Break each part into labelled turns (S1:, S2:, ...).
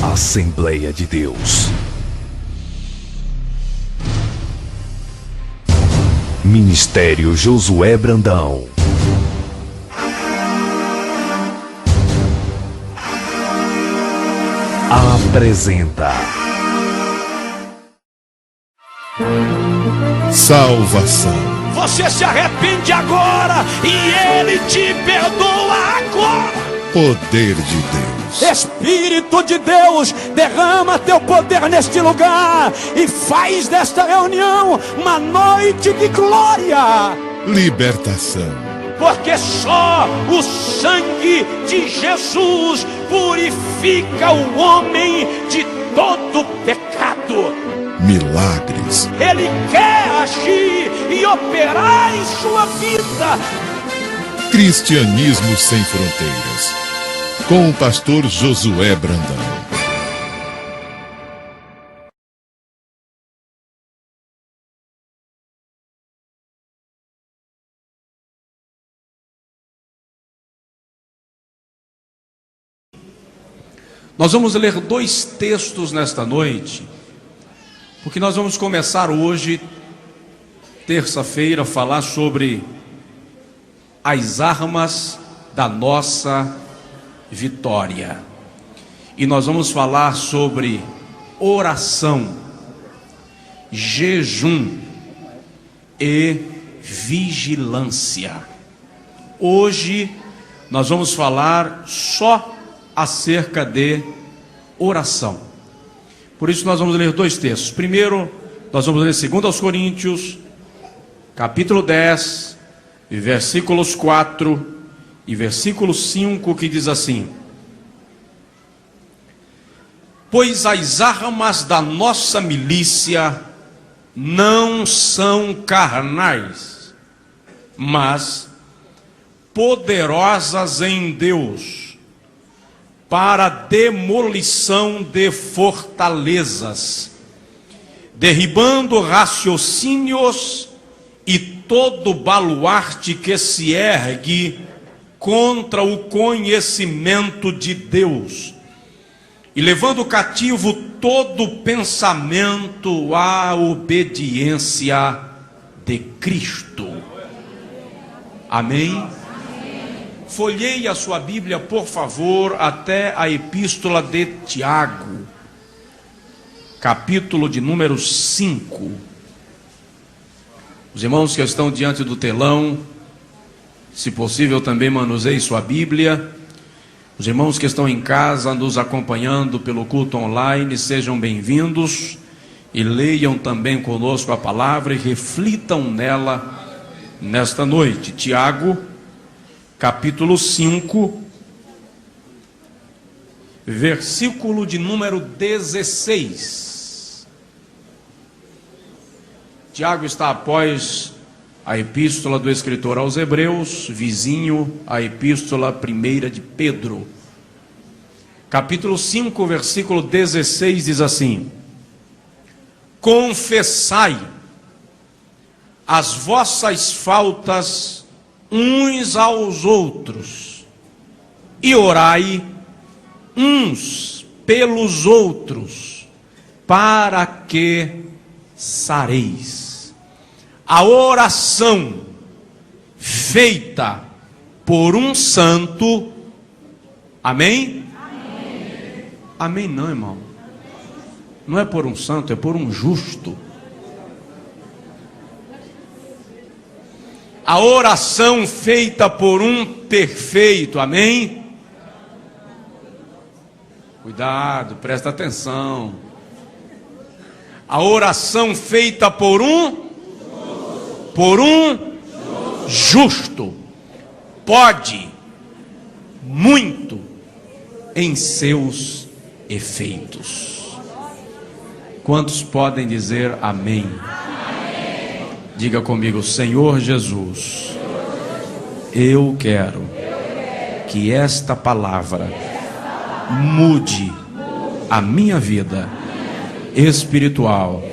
S1: Assembleia de Deus. Ministério Josué Brandão. Apresenta
S2: salvação.
S3: Você se arrepende agora e Ele te perdoa agora.
S2: Poder de Deus.
S3: Espírito de Deus, derrama teu poder neste lugar e faz desta reunião uma noite de glória.
S2: Libertação.
S3: Porque só o sangue de Jesus purifica o homem de todo pecado.
S2: Milagres.
S3: Ele quer agir e operar em sua vida.
S2: Cristianismo sem fronteiras, com o pastor Josué Brandão.
S4: Nós vamos ler dois textos nesta noite, porque nós vamos começar hoje, terça-feira, a falar sobre as armas da nossa vitória. E nós vamos falar sobre oração, jejum e vigilância. Hoje nós vamos falar só acerca de oração. Por isso nós vamos ler dois textos. Primeiro, nós vamos ler 2 Coríntios, capítulo 10, versículos 4 e versículo 5, que diz assim: pois as armas da nossa milícia não são carnais, mas poderosas em Deus, para a demolição de fortalezas, derribando raciocínios e todo baluarte que se ergue contra o conhecimento de Deus, e levando cativo todo pensamento à obediência de Cristo. Amém? Folheie a sua Bíblia, por favor, até a epístola de Tiago, capítulo de número 5. Os irmãos que estão diante do telão, se possível também manuseie sua Bíblia. Os irmãos que estão em casa nos acompanhando pelo culto online, sejam bem-vindos e leiam também conosco a palavra e reflitam nela nesta noite. Tiago, capítulo 5, versículo de número 16. Tiago está após a epístola do escritor aos Hebreus, vizinho à epístola primeira de Pedro. Capítulo 5, versículo 16 diz assim: confessai as vossas faltas uns aos outros e orai uns pelos outros, para que sareis. A oração feita por um santo, amém? Amém. Amém não, irmão. Não é por um santo, é por um justo. A oração feita por um perfeito, amém? Cuidado, presta atenção. A oração feita por um justo pode muito em seus efeitos. Quantos podem dizer amém? Diga comigo: Senhor Jesus, eu quero que esta palavra mude a minha vida espiritual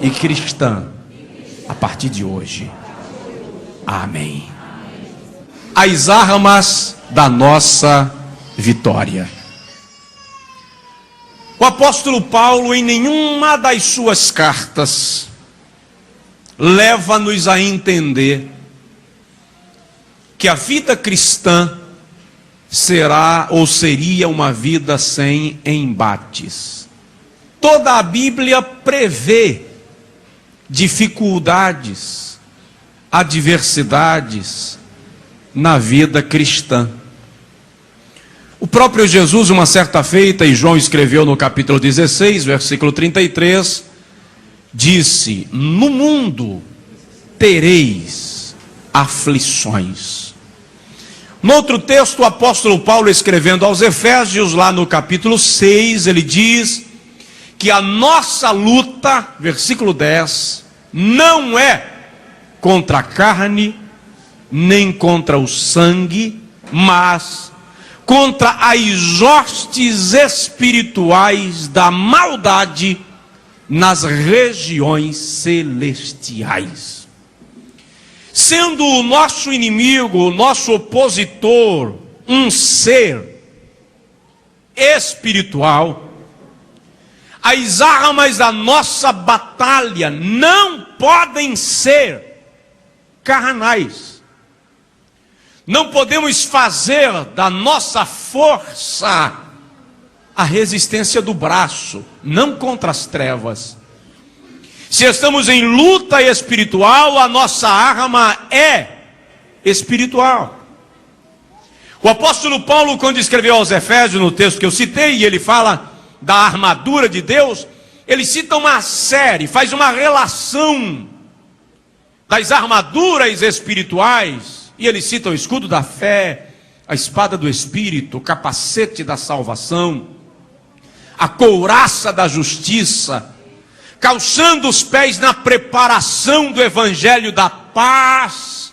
S4: e cristã a partir de hoje. Amém. As armas da nossa vitória. O apóstolo Paulo, em nenhuma das suas cartas, leva-nos a entender que a vida cristã será ou seria uma vida sem embates. Toda a Bíblia prevê dificuldades, adversidades na vida cristã. O próprio Jesus, uma certa feita, e João escreveu no capítulo 16, versículo 33, disse: no mundo tereis aflições. No outro texto, o apóstolo Paulo, escrevendo aos Efésios, lá no capítulo 6, ele diz que a nossa luta, versículo 10, não é contra a carne, nem contra o sangue, mas contra as hostes espirituais da maldade nas regiões celestiais. Sendo o nosso inimigo, o nosso opositor, um ser espiritual, as armas da nossa batalha não podem ser carnais. Não podemos fazer da nossa força a resistência do braço, não contra as trevas. Se estamos em luta espiritual, a nossa arma é espiritual. O apóstolo Paulo, quando escreveu aos Efésios, no texto que eu citei, e ele fala da armadura de Deus, ele cita uma série, faz uma relação das armaduras espirituais. E ele cita o escudo da fé, a espada do Espírito, o capacete da salvação, a couraça da justiça, calçando os pés na preparação do evangelho da paz.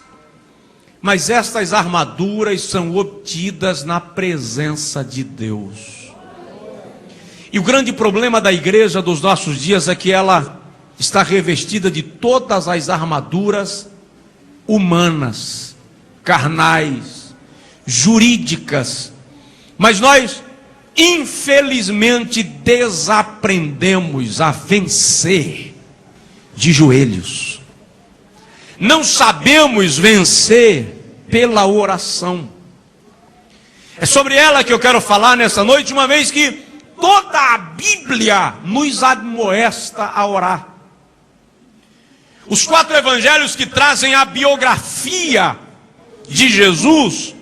S4: Mas estas armaduras são obtidas na presença de Deus. E o grande problema da igreja dos nossos dias é que ela está revestida de todas as armaduras humanas, carnais, jurídicas, mas nós infelizmente desaprendemos a vencer de joelhos. Não sabemos vencer pela oração. É sobre ela que eu quero falar nessa noite, uma vez que toda a Bíblia nos admoesta a orar. Os 4 evangelhos que trazem a biografia de Jesus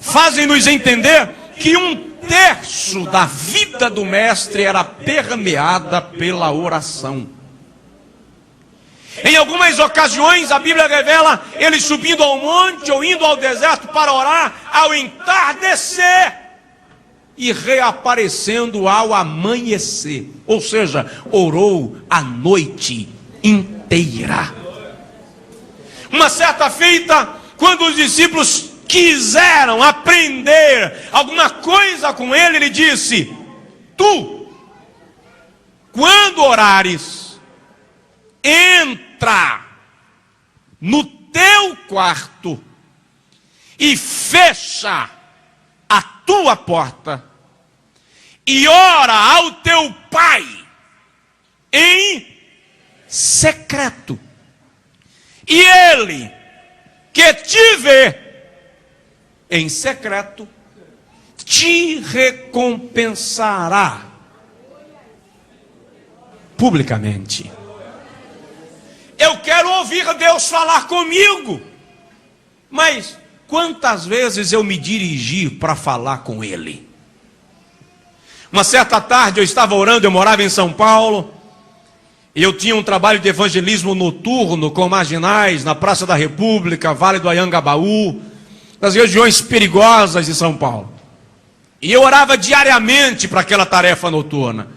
S4: fazem-nos entender que 1/3 da vida do mestre era permeada pela oração. Em algumas ocasiões a Bíblia revela ele subindo ao monte ou indo ao deserto para orar ao entardecer e reaparecendo ao amanhecer, ou seja, orou a noite inteira. Uma certa feita, quando os discípulos quiseram aprender alguma coisa com ele, ele disse: tu, quando orares, entra no teu quarto e fecha a tua porta e ora ao teu pai em secreto, e ele que te vê em secreto te recompensará publicamente. Eu quero ouvir Deus falar comigo, mas quantas vezes eu me dirigi para falar com Ele? Uma certa tarde eu estava orando, eu morava em São Paulo, e eu tinha um trabalho de evangelismo noturno com marginais na Praça da República, Vale do Anhangabaú, nas regiões perigosas de São Paulo. E eu orava diariamente para aquela tarefa noturna.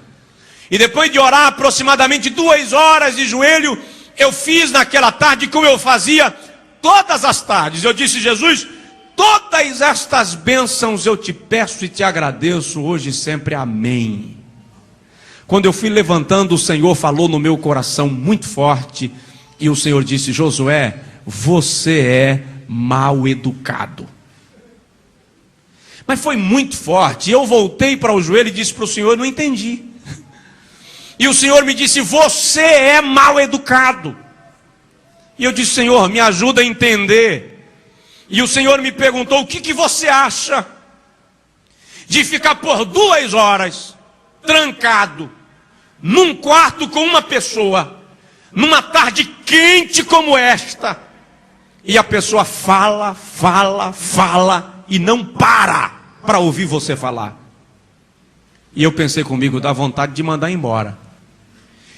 S4: E depois de orar aproximadamente 2 horas de joelho, eu fiz naquela tarde como eu fazia todas as tardes. Eu disse: Jesus, todas estas bênçãos eu te peço e te agradeço hoje e sempre. Amém. Quando eu fui levantando, o Senhor falou no meu coração muito forte, e o Senhor disse: Josué, você é mal educado. Mas foi muito forte. Eu voltei para o joelho e disse para o Senhor: não entendi. E o Senhor me disse: você é mal educado. E eu disse: Senhor, me ajuda a entender. E o Senhor me perguntou: o que você acha de ficar por 2 horas trancado num quarto com uma pessoa, numa tarde quente como esta, e a pessoa fala e não para ouvir você falar? E eu pensei comigo: dá vontade de mandar embora.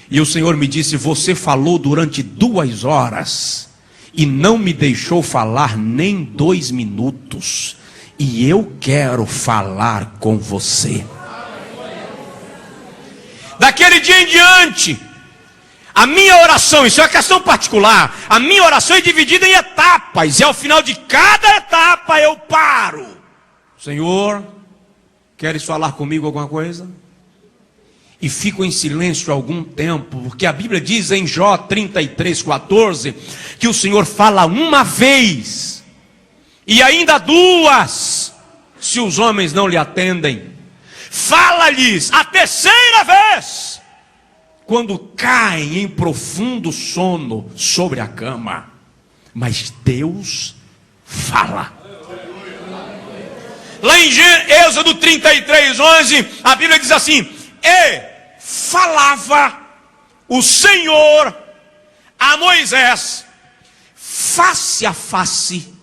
S4: E o Senhor me disse: você falou durante 2 horas e não me deixou falar nem 2 minutos, e eu quero falar com você. Daquele dia em diante, a minha oração, isso é uma questão particular, a minha oração é dividida em etapas, e ao final de cada etapa eu paro. Senhor, queres falar comigo alguma coisa? E fico em silêncio algum tempo, porque a Bíblia diz em Jó 33:14, que o Senhor fala uma vez, e ainda 2, se os homens não lhe atendem. Fala-lhes a 3ª vez, quando caem em profundo sono sobre a cama. Mas Deus fala. Lá em Êxodo 33:11, a Bíblia diz assim: e falava o Senhor a Moisés face a face,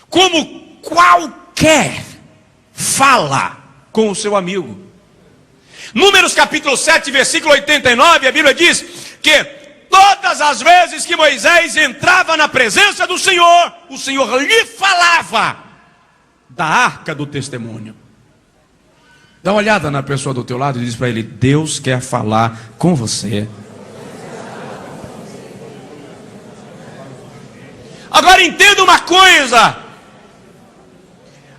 S4: como qualquer fala com o seu amigo. Números capítulo 7, versículo 89, a Bíblia diz que todas as vezes que Moisés entrava na presença do Senhor, o Senhor lhe falava da arca do testemunho. Dá uma olhada na pessoa do teu lado e diz para ele: Deus quer falar com você. Agora entenda uma coisa: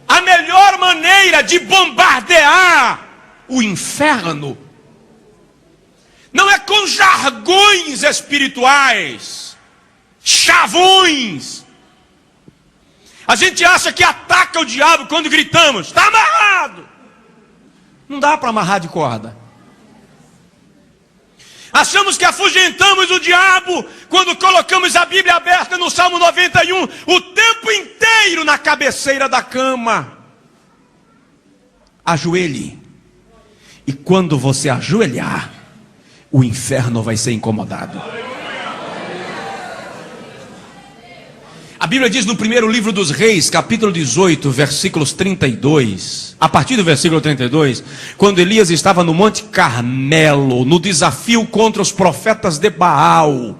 S4: a melhor maneira de bombardear o inferno não é com jargões espirituais, chavões. A gente acha que ataca o diabo quando gritamos: está amarrado. Não dá para amarrar de corda. Achamos que afugentamos o diabo quando colocamos a Bíblia aberta no Salmo 91 o tempo inteiro na cabeceira da cama. Ajoelhe. E quando você ajoelhar, o inferno vai ser incomodado. A Bíblia diz no primeiro livro dos Reis, capítulo 18, versículos 32, a partir do versículo 32, quando Elias estava no Monte Carmelo, no desafio contra os profetas de Baal,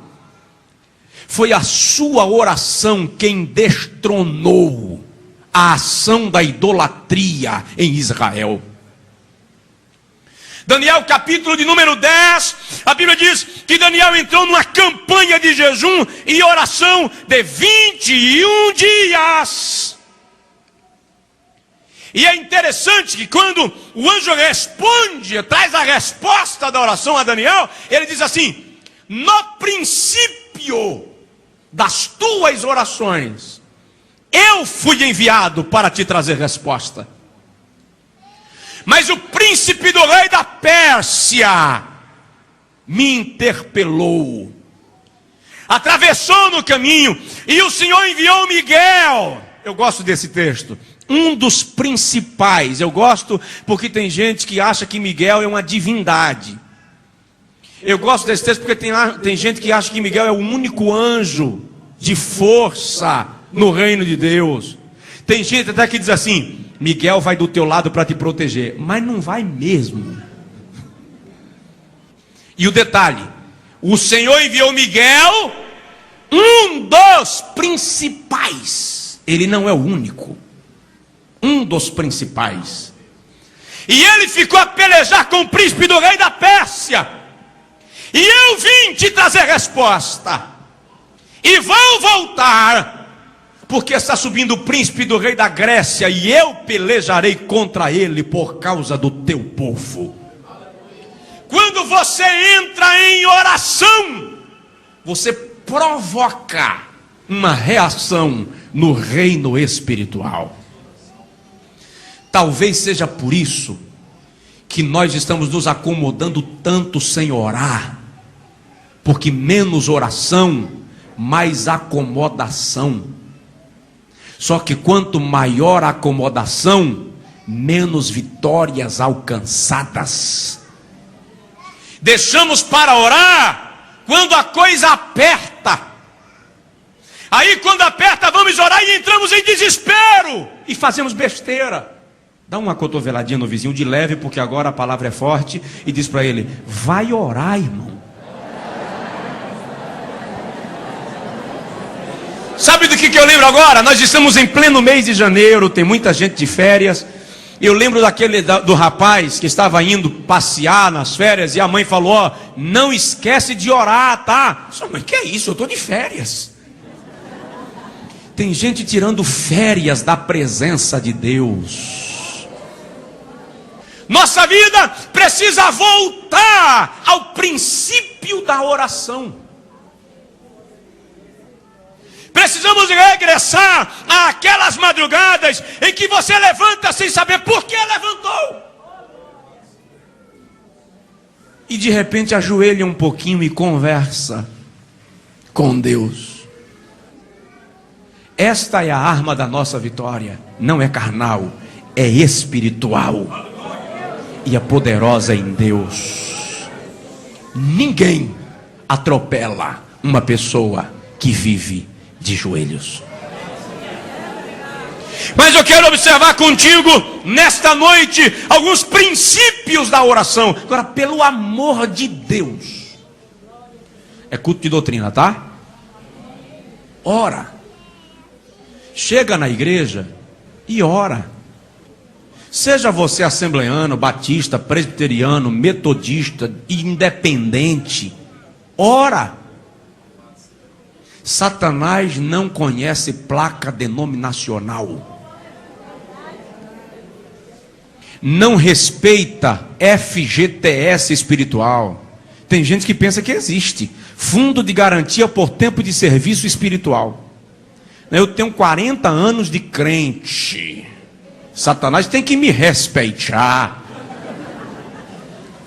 S4: foi a sua oração quem destronou a ação da idolatria em Israel. Daniel capítulo de número 10, a Bíblia diz que Daniel entrou numa campanha de jejum e oração de 21 dias. E é interessante que quando o anjo responde, traz a resposta da oração a Daniel, ele diz assim: no princípio das tuas orações, eu fui enviado para te trazer resposta. Mas o príncipe do rei da Pérsia me interpelou, atravessou no caminho, e o Senhor enviou Miguel. Eu gosto desse texto, um dos principais. Eu gosto porque tem gente que acha que Miguel é uma divindade. Eu gosto desse texto porque tem gente que acha que Miguel é o único anjo de força no reino de Deus. Tem gente até que diz assim: Miguel vai do teu lado para te proteger. Mas não vai mesmo. E o detalhe: o Senhor enviou Miguel, um dos principais. Ele não é o único. Um dos principais. E ele ficou a pelejar com o príncipe do rei da Pérsia. E eu vim te trazer resposta. E vou voltar, porque está subindo o príncipe do rei da Grécia, e eu pelejarei contra ele por causa do teu povo. Quando você entra em oração, você provoca uma reação no reino espiritual. Talvez seja por isso que nós estamos nos acomodando tanto sem orar, porque menos oração, mais acomodação. Só que quanto maior a acomodação, menos vitórias alcançadas. Deixamos para orar quando a coisa aperta. Aí quando aperta, vamos orar e entramos em desespero e fazemos besteira. Dá uma cotoveladinha no vizinho de leve, porque agora a palavra é forte, e diz para ele: vai orar, irmão. Sabe do que eu lembro agora? Nós estamos em pleno mês de janeiro, tem muita gente de férias. Eu lembro do rapaz que estava indo passear nas férias, e a mãe falou: ó, não esquece de orar, tá? Sua mãe, que é isso? Eu estou de férias. Tem gente tirando férias da presença de Deus. Nossa vida precisa voltar ao princípio da oração. Precisamos regressar àquelas madrugadas em que você levanta sem saber por que levantou. E de repente ajoelha um pouquinho e conversa com Deus. Esta é a arma da nossa vitória. Não é carnal, é espiritual. E é poderosa em Deus. Ninguém atropela uma pessoa que vive de joelhos. Mas eu quero observar contigo nesta noite alguns princípios da oração. Agora, pelo amor de Deus, é culto de doutrina, tá? Ora. Chega na igreja e ora. Seja você assembleano, batista, presbiteriano, metodista, independente, ora. Satanás não conhece placa denominacional, não respeita FGTS espiritual. Tem gente que pensa que existe Fundo de Garantia por Tempo de Serviço Espiritual. Eu tenho 40 anos de crente, Satanás tem que me respeitar.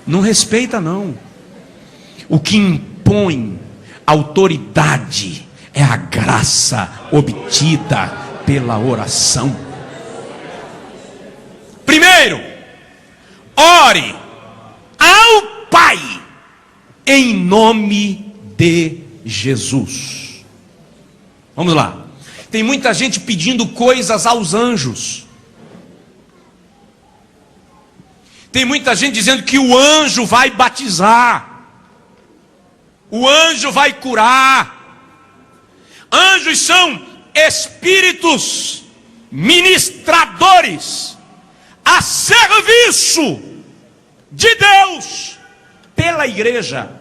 S4: Não respeita não. O que impõe autoridade é a graça obtida pela oração. Primeiro, ore ao Pai em nome de Jesus. Vamos lá. Tem muita gente pedindo coisas aos anjos. Tem muita gente dizendo que o anjo vai batizar, o anjo vai curar. Anjos são espíritos ministradores a serviço de Deus pela igreja.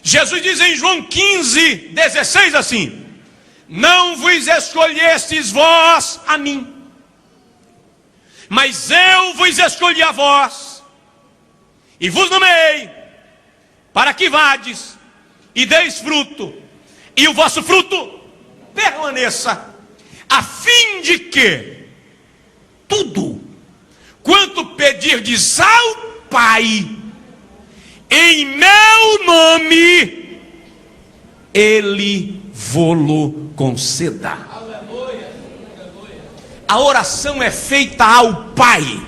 S4: Jesus diz em João 15:16 assim: não vos escolhestes vós a mim, mas eu vos escolhi a vós, e vos nomeei, para que vades e deis fruto, e o vosso fruto permaneça, a fim de que tudo quanto pedirdes ao Pai em meu nome, Ele vô-lo conceda. A oração é feita ao Pai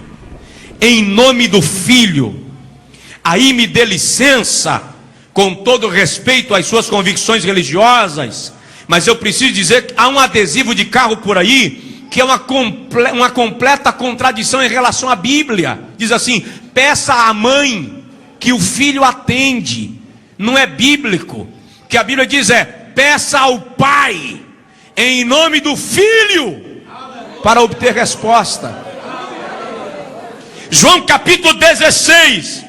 S4: em nome do Filho. Aí me dê licença, com todo respeito às suas convicções religiosas, mas eu preciso dizer que há um adesivo de carro por aí que é uma completa contradição em relação à Bíblia. Diz assim: peça à mãe que o filho atende. Não é bíblico. O que a Bíblia diz é: peça ao Pai em nome do Filho para obter resposta. João capítulo 16,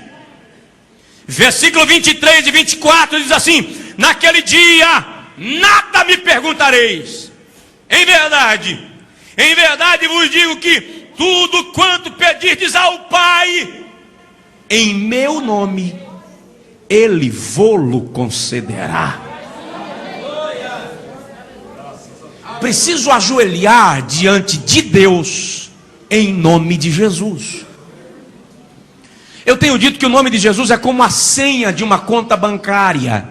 S4: versículo 23 e 24 diz assim: naquele dia nada me perguntareis. Em verdade vos digo que tudo quanto pedirdes ao Pai em meu nome, Ele vô-lo concederá. preciso ajoelhar diante de Deus em nome de Jesus. Eu tenho dito que o nome de Jesus é como a senha de uma conta bancária.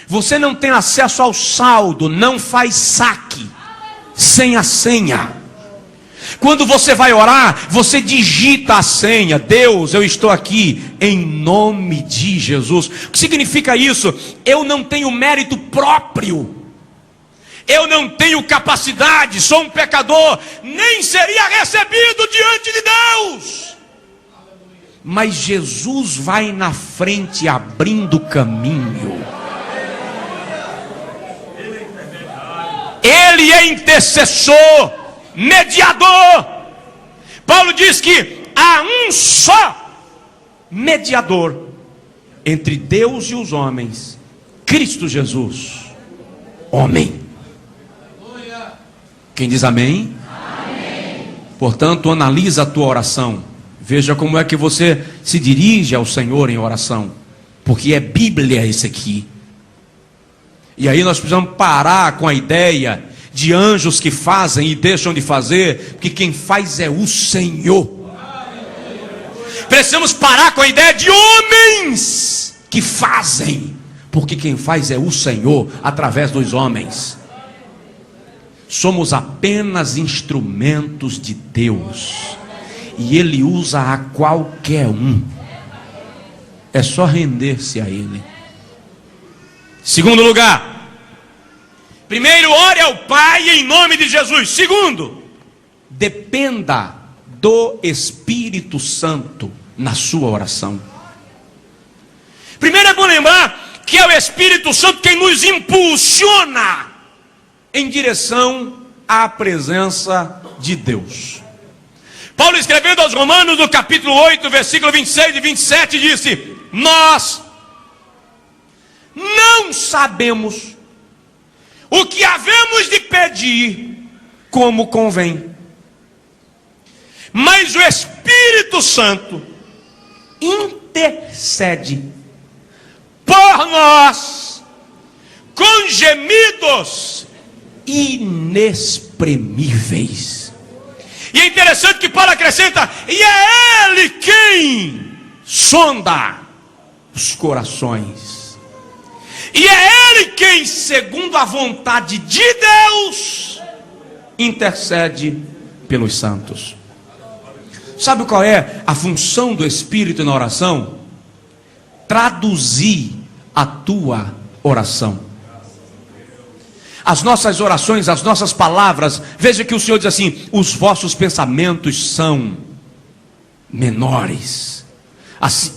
S4: Você não tem acesso ao saldo, não faz saque sem a senha. Quando você vai orar, você digita a senha: Deus, eu estou aqui em nome de Jesus. O que significa isso? Eu não tenho mérito próprio, eu não tenho capacidade, sou um pecador, nem seria recebido diante de Deus. Mas Jesus vai na frente abrindo caminho. Ele é intercessor, mediador. Paulo diz que há um só mediador entre Deus e os homens, Cristo Jesus, homem. Quem diz amém? Amém. Portanto, analisa a tua oração. Veja como é que você se dirige ao Senhor em oração, porque é Bíblia isso aqui. E aí nós precisamos parar com a ideia de anjos que fazem e deixam de fazer, porque quem faz é o Senhor. Precisamos parar com a ideia de homens que fazem, porque quem faz é o Senhor através dos homens. Somos apenas instrumentos de Deus, e Ele usa a qualquer um. É só render-se a Ele. Segundo lugar, primeiro, ore ao Pai em nome de Jesus. Segundo, dependa do Espírito Santo na sua oração. Primeiro é bom lembrar que é o Espírito Santo quem nos impulsiona em direção à presença de Deus. Paulo, escrevendo aos Romanos, no capítulo 8, versículo 26 e 27, disse: nós não sabemos o que havemos de pedir como convém, mas o Espírito Santo intercede por nós com gemidos inexprimíveis. E é interessante que Paulo acrescenta: e é Ele quem sonda os corações, e é Ele quem, segundo a vontade de Deus, intercede pelos santos. Sabe qual é a função do Espírito na oração? Traduzir a tua oração. As nossas orações, as nossas palavras, veja que o Senhor diz assim: os vossos pensamentos são menores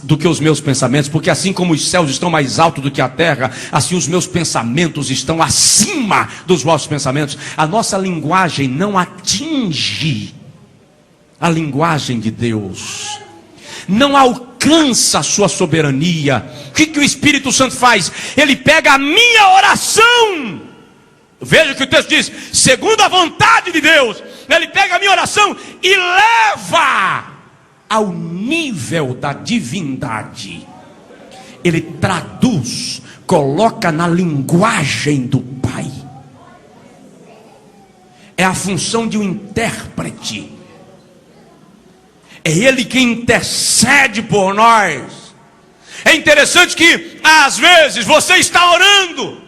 S4: do que os meus pensamentos, porque assim como os céus estão mais altos do que a terra, assim os meus pensamentos estão acima dos vossos pensamentos. A nossa linguagem não atinge a linguagem de Deus, não alcança a sua soberania. O que o Espírito Santo faz? Ele pega a minha oração. Veja o que o texto diz: segundo a vontade de Deus. Ele pega a minha oração e leva ao nível da divindade. Ele traduz, coloca na linguagem do Pai. É a função de um intérprete. É Ele quem intercede por nós. É interessante que às vezes você está orando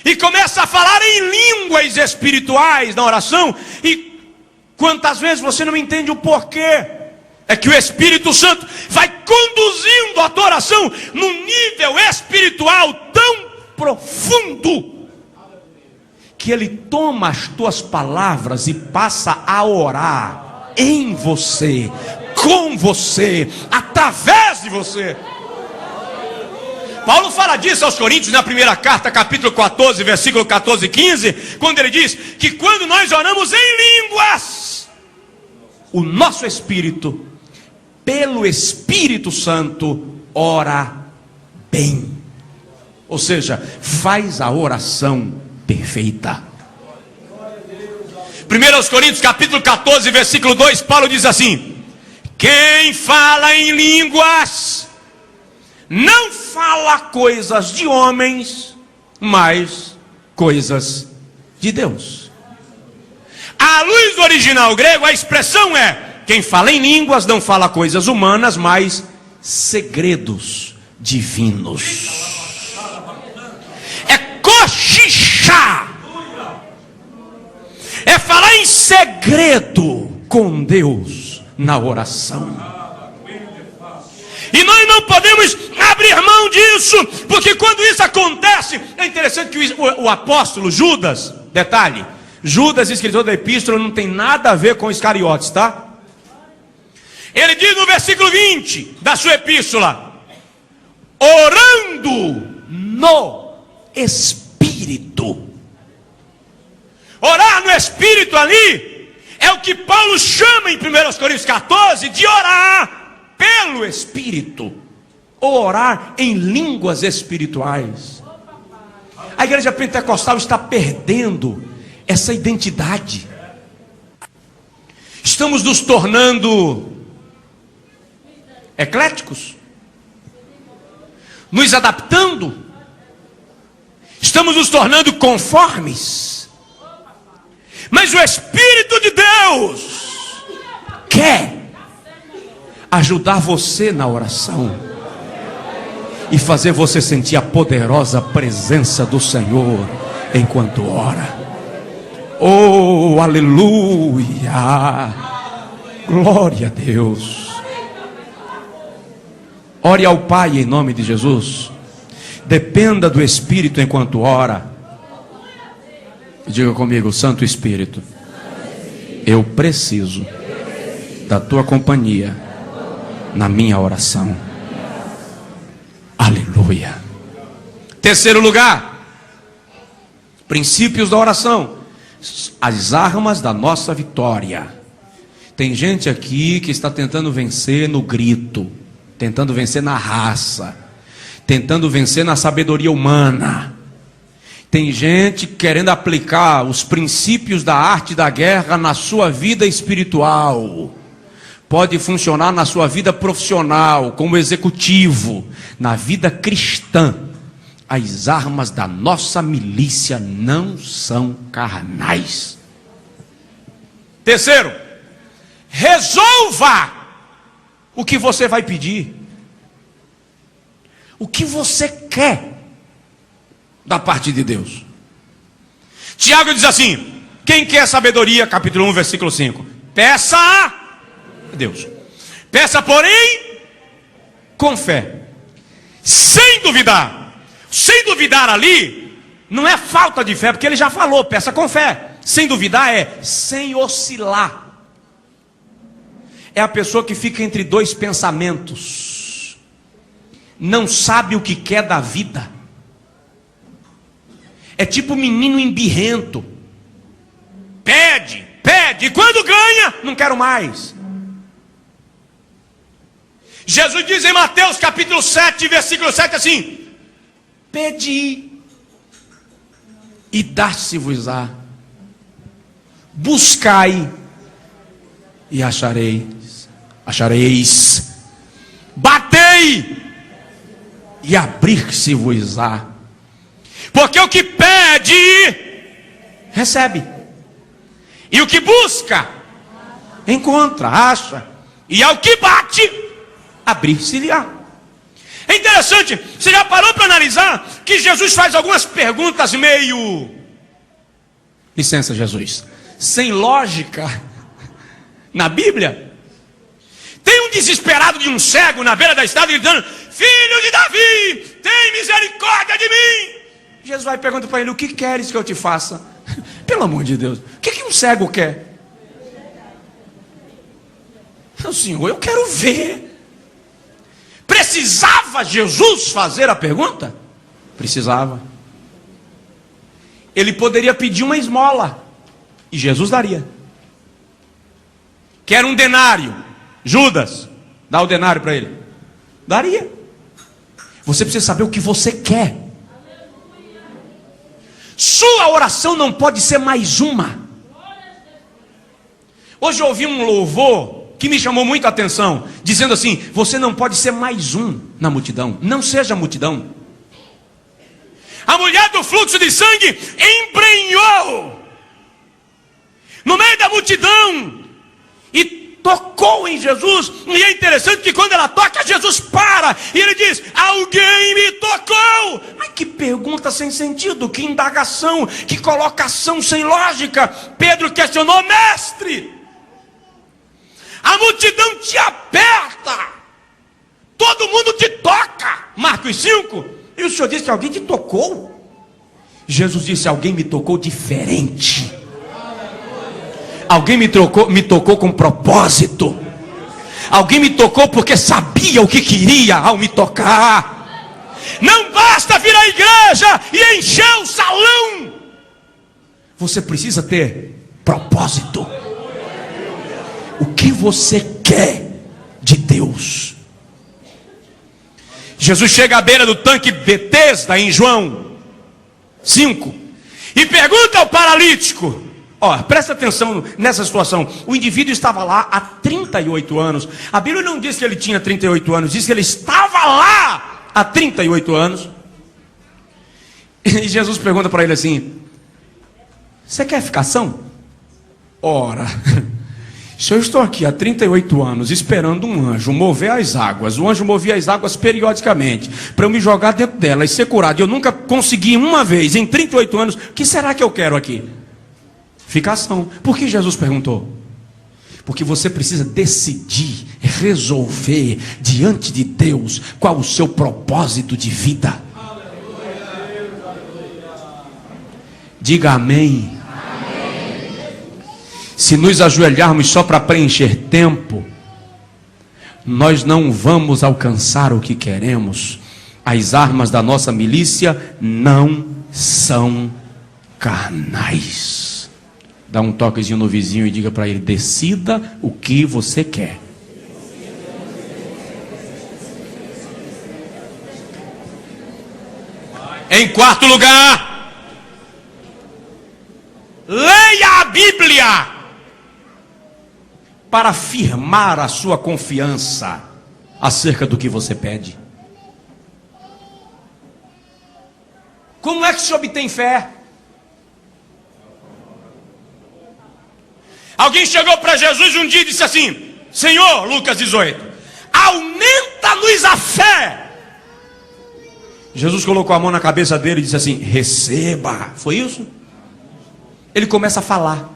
S4: e começa a falar em línguas espirituais na oração, e quantas vezes você não entende o porquê? É que o Espírito Santo vai conduzindo a tua oração num nível espiritual tão profundo, que Ele toma as tuas palavras e passa a orar em você, com você, através de você. Paulo fala disso aos Coríntios na primeira carta, capítulo 14, versículo 14 e 15, quando ele diz que quando nós oramos em línguas, o nosso espírito, pelo Espírito Santo, ora bem. Ou seja, faz a oração perfeita. 1 Coríntios capítulo 14, versículo 2, Paulo diz assim: quem fala em línguas não fala coisas de homens, mas coisas de Deus. À luz do original grego, a expressão é: quem fala em línguas não fala coisas humanas, mas segredos divinos. É cochichar. É falar em segredo com Deus na oração. E nós não podemos abrir mão disso, porque quando isso acontece, é interessante que o apóstolo Judas, detalhe, Judas, escritor da epístola, não tem nada a ver com Iscariotes, tá? Ele diz no versículo 20 da sua epístola: orando no Espírito. Orar no Espírito ali é o que Paulo chama em 1 Coríntios 14 de orar pelo Espírito, ou orar em línguas espirituais. A igreja pentecostal está perdendo essa identidade. Estamos nos tornando ecléticos, nos adaptando, estamos nos tornando conformes. Mas o Espírito de Deus quer ajudar você na oração e fazer você sentir a poderosa presença do Senhor enquanto ora. Oh, aleluia! Glória a Deus! Ore ao Pai em nome de Jesus. Dependa do Espírito enquanto ora. Diga comigo: Santo Espírito, eu preciso da tua companhia na minha oração. Aleluia. Terceiro lugar, princípios da oração, as armas da nossa vitória. Tem gente aqui que está tentando vencer no grito, tentando vencer na raça, tentando vencer na sabedoria humana. Tem gente querendo aplicar os princípios da arte da guerra na sua vida espiritual. Pode funcionar na sua vida profissional, como executivo. Na vida cristã, as armas da nossa milícia não são carnais. Terceiro, resolva o que você vai pedir. O que você quer da parte de Deus. Tiago diz assim: quem quer sabedoria, capítulo 1, versículo 5, peça a Deus. Peça, porém, com fé, sem duvidar. Sem duvidar ali não é falta de fé, porque ele já falou, peça com fé. Sem duvidar é sem oscilar. É a pessoa que fica entre dois pensamentos, não sabe o que quer da vida. É tipo menino embirrento, pede, e quando ganha, não quero mais. Jesus diz em Mateus capítulo 7, versículo 7 assim: pedi e dar-se-vos-á, buscai e achareis, batei e abrir-se-vos-á. Porque o que pede, recebe, e o que busca, encontra, acha, e ao que bate, abrir-se-lhe-á. É interessante, você já parou para analisar que Jesus faz algumas perguntas meio, licença Jesus, sem lógica na Bíblia? Tem um desesperado de um cego na beira da estrada gritando: filho de Davi, tem misericórdia de mim. Jesus vai e pergunta para ele: o que queres que eu te faça? Pelo amor de Deus, o que um cego quer? Senhor, eu quero ver. Precisava Jesus fazer a pergunta? Precisava. Ele poderia pedir uma esmola e Jesus daria. Quer um denário? Judas, dá o denário para ele. Daria. Você precisa saber o que você quer. Sua oração não pode ser mais uma. Hoje eu ouvi um louvor que me chamou muito a atenção, dizendo assim: você não pode ser mais um na multidão. Não seja multidão. A mulher do fluxo de sangue embrenhou no meio da multidão, e tocou em Jesus. E é interessante que quando ela toca, Jesus para e ele diz: alguém me tocou. Mas que pergunta sem sentido, que indagação, que colocação sem lógica. Pedro questionou: mestre, a multidão te aperta, todo mundo te toca. Marcos 5. E o Senhor disse que alguém te tocou. Jesus disse: alguém me tocou diferente. Alguém me tocou com propósito. Alguém me tocou porque sabia o que queria ao me tocar. Não basta vir à igreja e encher o salão. Você precisa ter propósito. O que você quer de Deus? Jesus chega à beira do tanque Betesda, em João 5, e pergunta ao paralítico. Ó, presta atenção nessa situação. O indivíduo estava lá há 38 anos. A Bíblia não diz que ele tinha 38 anos, diz que ele estava lá há 38 anos. E Jesus pergunta para ele assim: você quer ficar são? Ora, se eu estou aqui há 38 anos esperando um anjo mover as águas, o anjo movia as águas periodicamente para eu me jogar dentro delas e ser curado, e eu nunca consegui uma vez em 38 anos, o que será que eu quero aqui? Ficação. Por que Jesus perguntou? Porque você precisa decidir, resolver diante de Deus qual o seu propósito de vida. Diga amém. Se nos ajoelharmos só para preencher tempo, nós não vamos alcançar o que queremos. As armas da nossa milícia não são carnais. Dá um toquezinho no vizinho e diga para ele: decida o que você quer. Em quarto lugar, leia a Bíblia para afirmar a sua confiança acerca do que você pede. Como é que se obtém fé? Alguém chegou para Jesus um dia e disse assim: Senhor, Lucas 18, aumenta-nos a fé. Jesus colocou a mão na cabeça dele e disse assim: receba. Foi isso? Ele começa a falar: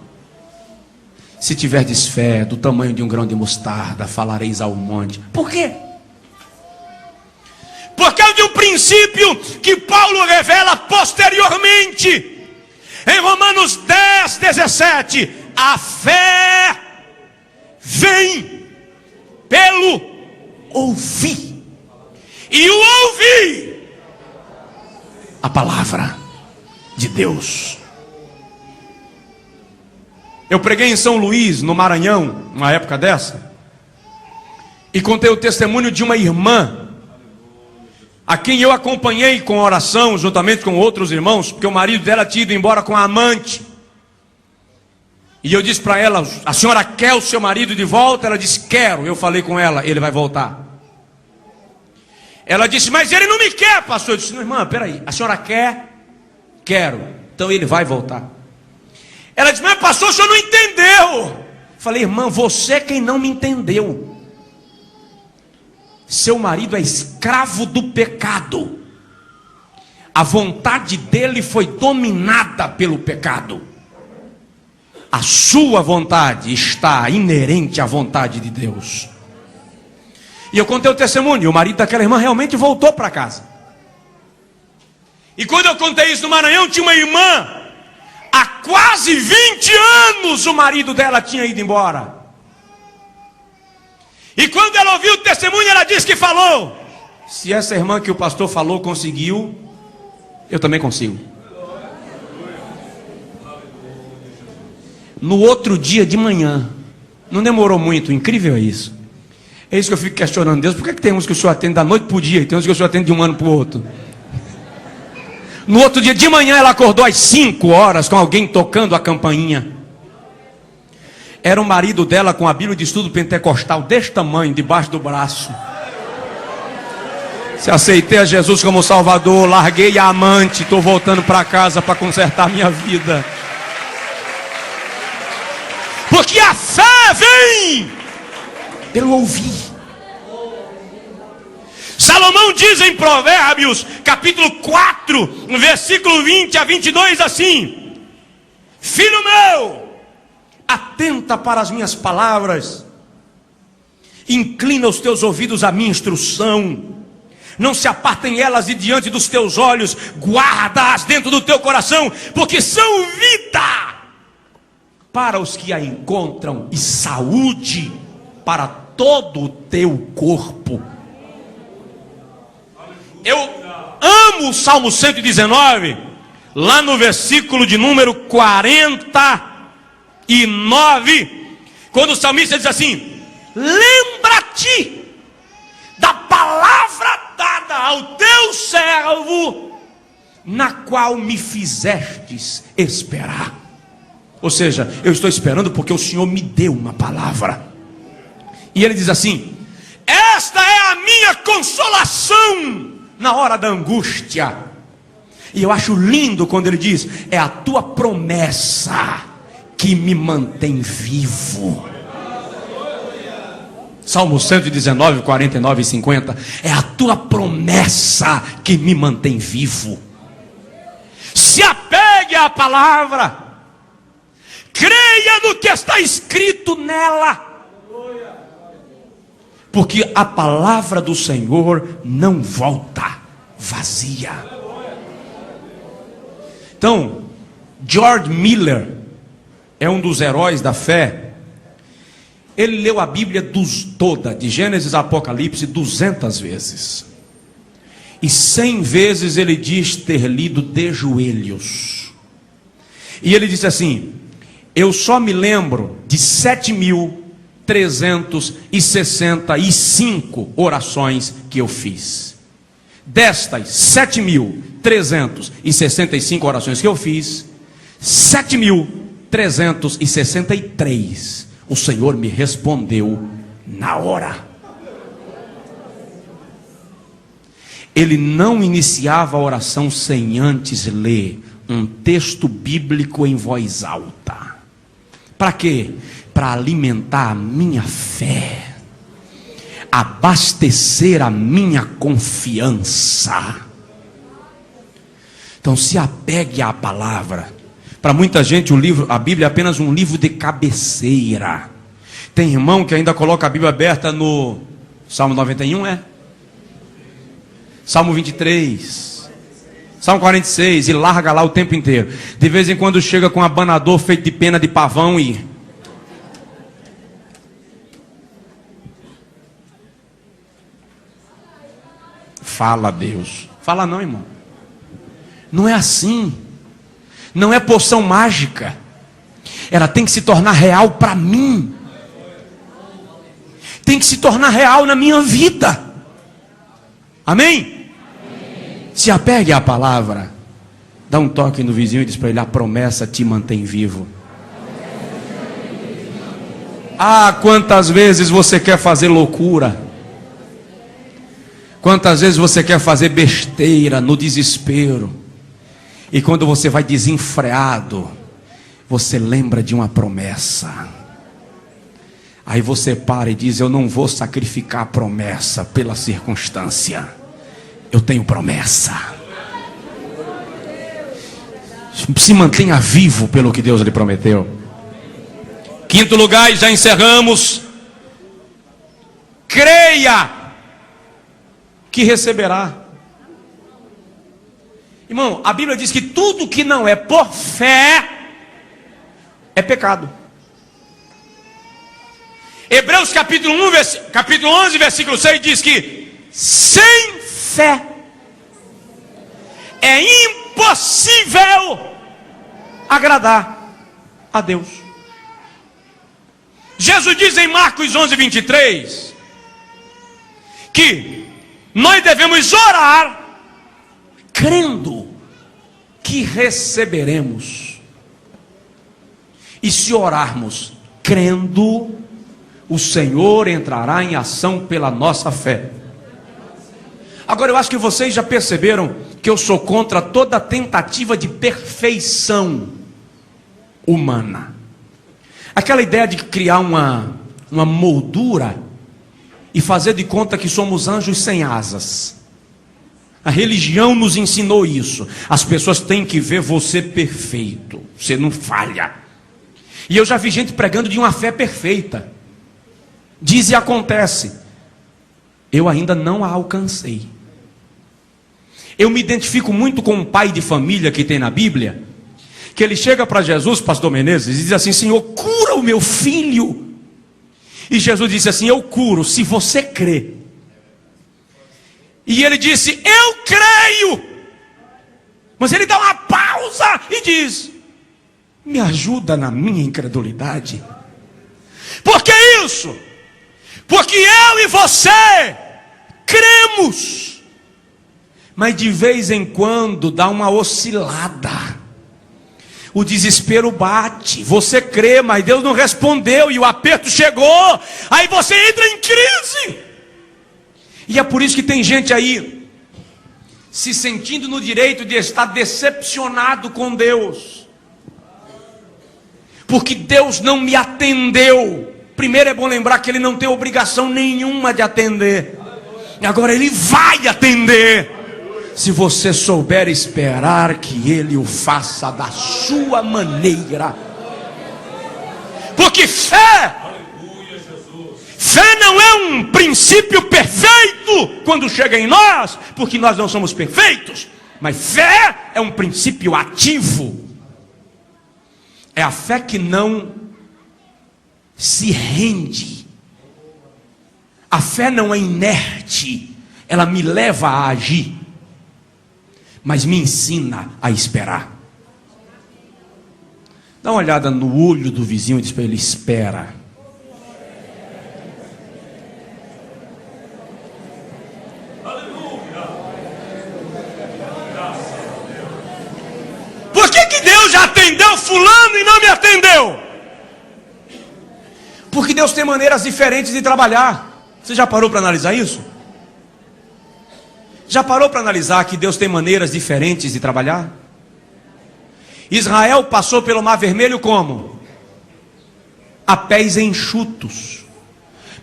S4: se tiverdes fé do tamanho de um grão de mostarda, falareis ao monte. Por quê? Por causa de um princípio que Paulo revela posteriormente em Romanos 10, 17. A fé vem pelo ouvir, e o ouvir a palavra de Deus. Eu preguei em São Luís, no Maranhão, uma época dessa, e contei o testemunho de uma irmã a quem eu acompanhei com oração, juntamente com outros irmãos, porque o marido dela tinha ido embora com a amante. E eu disse para ela: a senhora quer o seu marido de volta? Ela disse: quero. Eu falei com ela: ele vai voltar. Ela disse: mas ele não me quer, pastor. Eu disse: não, irmã, peraí, a senhora quer? Quero. Então ele vai voltar. Ela disse: mas pastor, o senhor não entendeu. Eu falei: irmã, você é quem não me entendeu. Seu marido é escravo do pecado. A vontade dele foi dominada pelo pecado. A sua vontade está inerente à vontade de Deus. E eu contei o testemunho. O marido daquela irmã realmente voltou para casa. E quando eu contei isso no Maranhão, tinha uma irmã. Há quase 20 anos o marido dela tinha ido embora. E quando ela ouviu o testemunho, ela disse que falou: se essa irmã que o pastor falou conseguiu, eu também consigo. No outro dia de manhã, não demorou muito, incrível é isso. É isso que eu fico questionando: Deus, por que tem uns que o senhor atende da noite para o dia e tem uns que o senhor atende de um ano para o outro? No outro dia de manhã, ela acordou às 5 horas com alguém tocando a campainha. Era o marido dela com a Bíblia de estudo pentecostal deste tamanho, debaixo do braço. Se aceitei a Jesus como Salvador, larguei a amante, estou voltando para casa para consertar minha vida.
S3: Porque a fé vem pelo ouvir. Salomão diz em Provérbios, capítulo 4, versículo 20 a 22, assim: filho meu, atenta para as minhas palavras, inclina os teus ouvidos à minha instrução, não se apartem elas de diante dos teus olhos, guarda-as dentro do teu coração, porque são vida para os que a encontram e saúde para todo o teu corpo. Eu amo o Salmo 119, lá no versículo de número 49, quando o salmista diz assim: lembra-te da palavra dada ao teu servo, na qual me fizestes esperar. Ou seja, eu estou esperando porque o Senhor me deu uma palavra. E ele diz assim: esta é a minha consolação na hora da angústia. E eu acho lindo quando ele diz: é a tua promessa que me mantém vivo. Salmo 119, 49 e 50. É a tua promessa que me mantém vivo. Se apegue à palavra, creia no que está escrito nela, porque a palavra do Senhor não volta vazia. Então, George Miller é um dos heróis da fé. Ele leu a Bíblia toda, de Gênesis a Apocalipse, 200 vezes. E 100 vezes ele diz ter lido de joelhos. E ele disse assim: eu só me lembro de 7.365 orações que eu fiz. Destas 7.365 orações que eu fiz, 7.363 o Senhor me respondeu na hora. Ele não iniciava a oração sem antes ler um texto bíblico em voz alta. Para quê? Para alimentar a minha fé, abastecer a minha confiança. Então se apegue à palavra. Para muita gente a Bíblia é apenas um livro de cabeceira. Tem irmão que ainda coloca a Bíblia aberta no Salmo 91, Salmo 23, Salmo 46, e larga lá o tempo inteiro. De vez em quando chega com um abanador feito de pena de pavão e... fala, Deus. Fala não, irmão. Não é assim. Não é poção mágica. Ela tem que se tornar real para mim. Tem que se tornar real na minha vida. Amém? Se apegue à palavra. Dá um toque no vizinho e diz para ele: a promessa te mantém vivo. Ah, quantas vezes você quer fazer loucura. Quantas vezes você quer fazer besteira no desespero. E quando você vai desenfreado, você lembra de uma promessa. Aí você para e diz: eu não vou sacrificar a promessa pela circunstância. Eu tenho promessa. Se mantenha vivo pelo que Deus lhe prometeu. Quinto lugar, e já encerramos. Creia que receberá. Irmão, a Bíblia diz que tudo que não é por fé é pecado. Hebreus capítulo 11, versículo 6 diz que sem fé é impossível agradar a Deus. Jesus diz em Marcos 11, 23 que nós devemos orar crendo que receberemos. E se orarmos crendo, o Senhor entrará em ação pela nossa fé. Agora eu acho que vocês já perceberam que eu sou contra toda tentativa de perfeição humana.
S4: Aquela ideia de criar uma moldura e fazer de conta que somos anjos sem asas. A religião nos ensinou isso. As pessoas têm que ver você perfeito. Você não falha. E eu já vi gente pregando de uma fé perfeita. Diz e acontece. Eu ainda não a alcancei. Eu me identifico muito com um pai de família que tem na Bíblia, que ele chega para Jesus, pastor Menezes, e diz assim: Senhor, cura o meu filho. E Jesus disse assim: eu curo, se você crê. E ele disse: eu creio. Mas ele dá uma pausa e diz: me ajuda na minha incredulidade. Por que isso? Porque eu e você cremos, mas de vez em quando dá uma oscilada. O desespero bate, você crê, mas Deus não respondeu e o aperto chegou, aí você entra em crise. E é por isso que tem gente aí se sentindo no direito de estar decepcionado com Deus, porque Deus não me atendeu. Primeiro é bom lembrar que Ele não tem obrigação nenhuma de atender. Agora Ele vai atender, se você souber esperar que Ele o faça da sua maneira. Porque fé não é um princípio perfeito quando chega em nós, porque nós não somos perfeitos. Mas fé é um princípio ativo. É a fé que não se rende. A fé não é inerte. Ela me leva a agir, mas me ensina a esperar. Dá uma olhada no olho do vizinho e diz para ele: espera. Por que Deus já atendeu fulano e não me atendeu? Porque Deus tem maneiras diferentes de trabalhar. Você já parou para analisar isso? Já parou para analisar que Deus tem maneiras diferentes de trabalhar? Israel passou pelo Mar Vermelho como? A pés enxutos.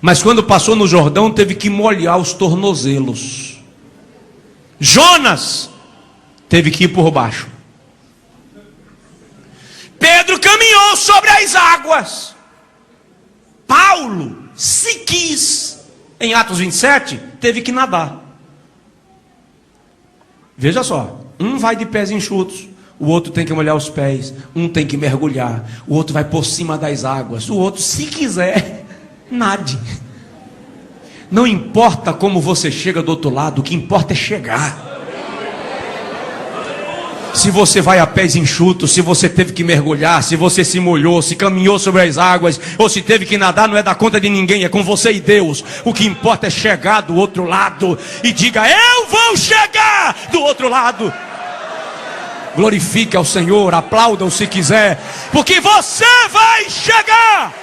S4: Mas quando passou no Jordão, teve que molhar os tornozelos. Jonas teve que ir por baixo. Pedro caminhou sobre as águas. Paulo, se quis, em Atos 27, teve que nadar. Veja só, um vai de pés enxutos, o outro tem que molhar os pés, um tem que mergulhar, o outro vai por cima das águas, o outro, se quiser, nade. Não importa como você chega do outro lado, o que importa é chegar. Se você vai a pés enxutos, se você teve que mergulhar, se você se molhou, se caminhou sobre as águas, ou se teve que nadar, não é da conta de ninguém, é com você e Deus. O que importa é chegar do outro lado e diga: eu vou chegar do outro lado. Glorifique ao Senhor, aplauda-o se quiser, porque você vai chegar.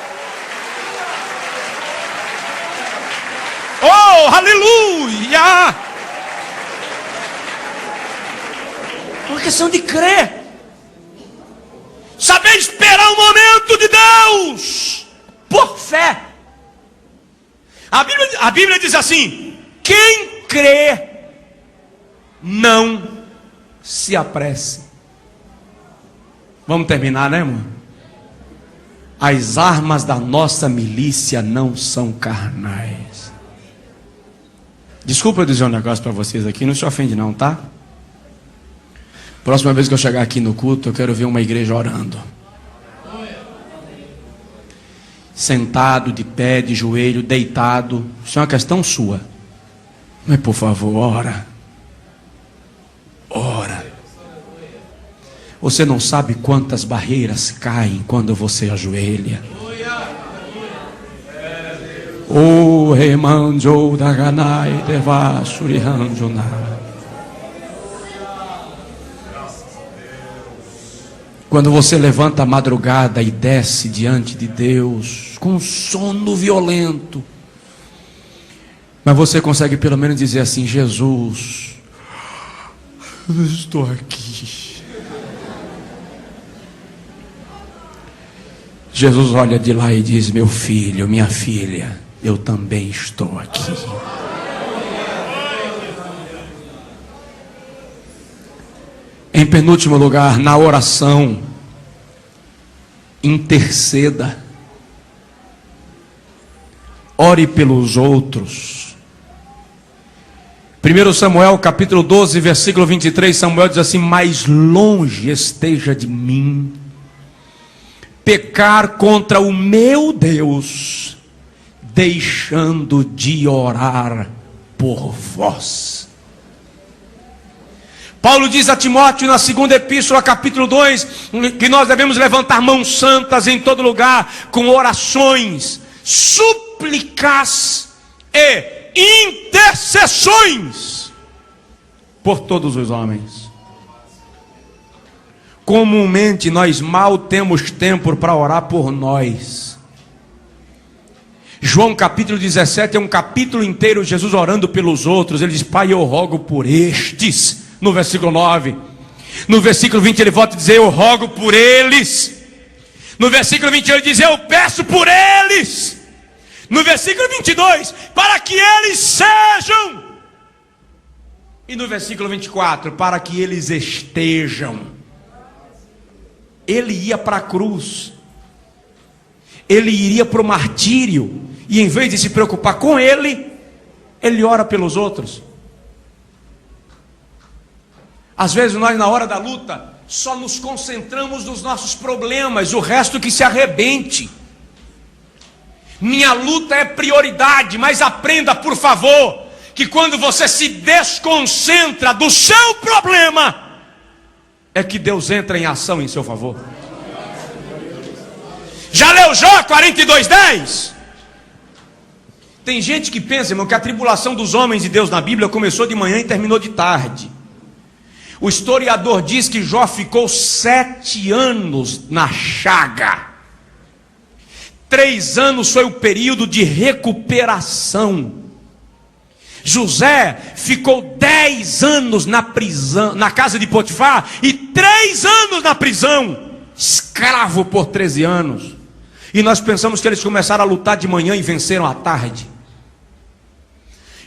S4: Oh, aleluia! É uma questão de crer, saber esperar o momento de Deus, por fé. A Bíblia diz assim: quem crê, não se apresse. Vamos terminar, né, irmão? As armas da nossa milícia não são carnais. Desculpa eu dizer um negócio para vocês aqui, não se ofende não, tá? Próxima vez que eu chegar aqui no culto, eu quero ver uma igreja orando. Sentado, de pé, de joelho, deitado. Isso é uma questão sua. Mas por favor, ora. Ora. Você não sabe quantas barreiras caem quando você ajoelha. O remanjo da ganai deva surihanjuna. Quando você levanta a madrugada e desce diante de Deus com um sono violento, mas você consegue pelo menos dizer assim: Jesus, eu estou aqui. Jesus olha de lá e diz: meu filho, minha filha, eu também estou aqui. Em penúltimo lugar, na oração, interceda. Ore pelos outros. 1 Samuel capítulo 12, versículo 23, Samuel diz assim: mais longe esteja de mim pecar contra o meu Deus, deixando de orar por vós. Paulo diz a Timóteo na segunda epístola, capítulo 2, que nós devemos levantar mãos santas em todo lugar, com orações, súplicas e intercessões por todos os homens. Comumente nós mal temos tempo para orar por nós. João capítulo 17 é um capítulo inteiro Jesus orando pelos outros. Ele diz: Pai, eu rogo por estes, no versículo 9. No versículo 20 ele volta a dizer: eu rogo por eles. No versículo 21 ele diz: eu peço por eles. No versículo 22, para que eles sejam. E no versículo 24, para que eles estejam. Ele ia para a cruz, ele iria para o martírio, e em vez de se preocupar com ele, ele ora pelos outros. Às vezes nós, na hora da luta, só nos concentramos nos nossos problemas, o resto que se arrebente. Minha luta é prioridade, mas aprenda, por favor, que quando você se desconcentra do seu problema, é que Deus entra em ação em seu favor. Já leu Jó 42:10? Tem gente que pensa, irmão, que a tribulação dos homens de Deus na Bíblia começou de manhã e terminou de tarde. O historiador diz que Jó ficou 7 anos na chaga. 3 anos foi o período de recuperação. José ficou 10 anos na prisão, na casa de Potifar, e 3 anos na prisão, escravo por 13 anos. E nós pensamos que eles começaram a lutar de manhã e venceram à tarde.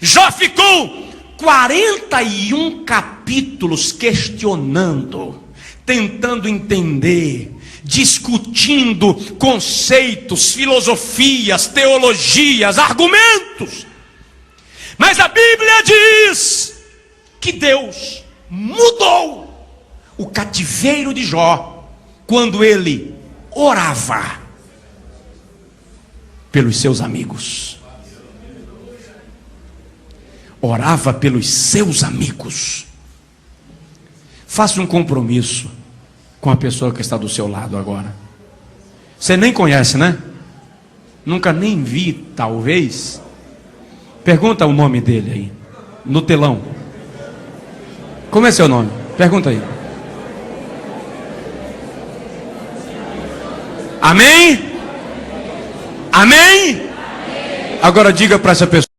S4: Jó ficou 41 capítulos questionando, tentando entender, discutindo conceitos, filosofias, teologias, argumentos. Mas a Bíblia diz que Deus mudou o cativeiro de Jó quando ele orava pelos seus amigos. Orava pelos seus amigos. Faça um compromisso com a pessoa que está do seu lado agora. Você nem conhece, né? Nunca nem vi, talvez. Pergunta o nome dele aí, no telão. Como é seu nome? Pergunta aí. Amém? Amém? Agora diga para essa pessoa: